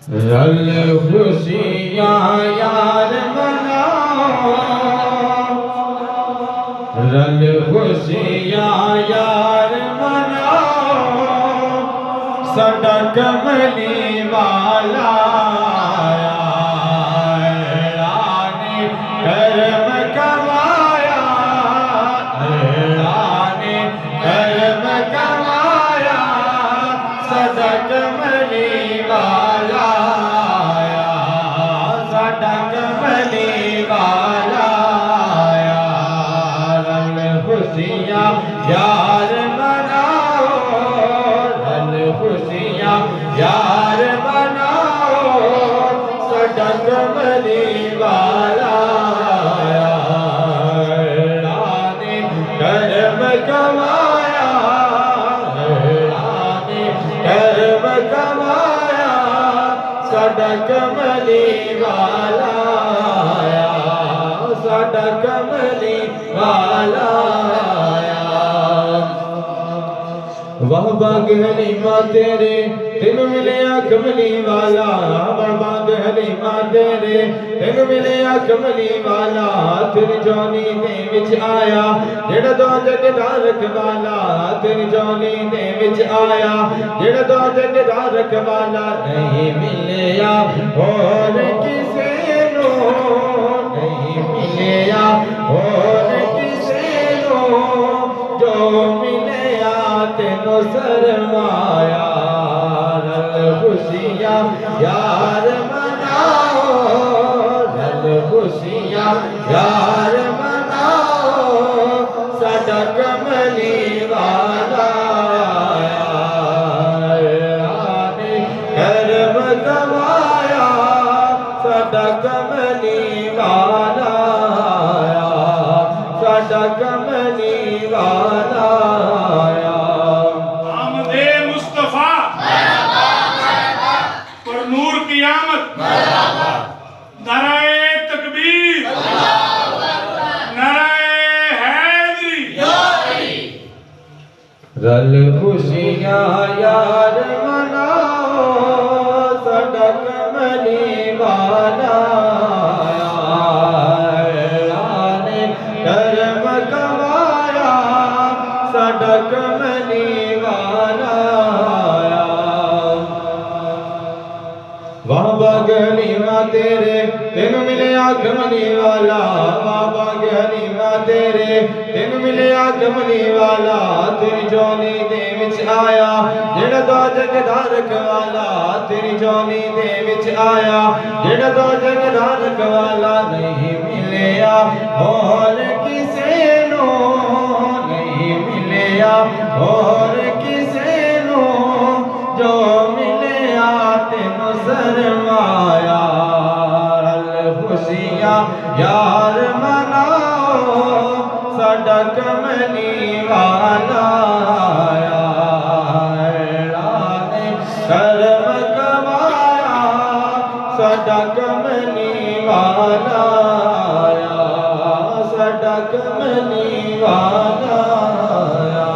رل خوشیاں یار مناؤ، رل خوشیاں یار مناؤ، ساڈا کملی والا کرم کمایا، اللہ نے کرم کمایا، ساڈا کملی والا آیا، ساڈا کملی والا آیا۔ رل خوشیاں یار مناؤ، رل خوشیاں یار مناؤ، ساڈا کملی والا کرم کمایا، اللہ نے کرم کمایا، ساڈا کملی والا آیا، ساڈا کملی والا آیا۔ واہ باغ حلیمہ تیرے تینوں ملیا کملی والا، واہ باغ حلیمہ تیرے تینوں ملیا کملی والا، تیری جوانی دے وچ آیا جڑا دو جگ دا رکھوالا، تیری جوانی دے وچ آیا جڑا دو جگ دا رکھوالا، نہیں ملیا اور کسے نو، نہیں ملیا اور کسے نو، جو ملیا تینوں سرمایا۔ رل خوشیاں یار مناؤ، رل خوشیاں یار مناؤ، ساڈا کملی والا آیا، کرم کمایا، ساڈا کملی والا آیا، ساڈا کملی والا آیا۔ آمد مصطفیٰ پر نور قیامت، نعرہ تکبیر، نعرہ حیدری۔ رل خوشیاں یار مناؤ، ساڈا کملی والا آیا، نے کرم کمایا، ساڈا کملی والا آیا۔ واہ باغ حلیمہ تیرے تینوں ملیا کملی والا، واہ باغ حلیمہ تیرے تینوں ملیا کملی والا، تیری جوانی دے وچ آیا جڑا دو جگ دا رکھوالا، تیری جوانی دے وچ آیا جڑا دو جگ دا رکھوالا، نہیں ملیا اور کسے نو، نہیں ملیا اور کسے نو، جو ملیا تینوں سرمایا۔ رل خوشیاں یار مناؤ، ساڈا کملی والا آیا، اللہ نے کرم کمایا، ساڈا کملی والا آیا، ساڈا کملی والا آیا۔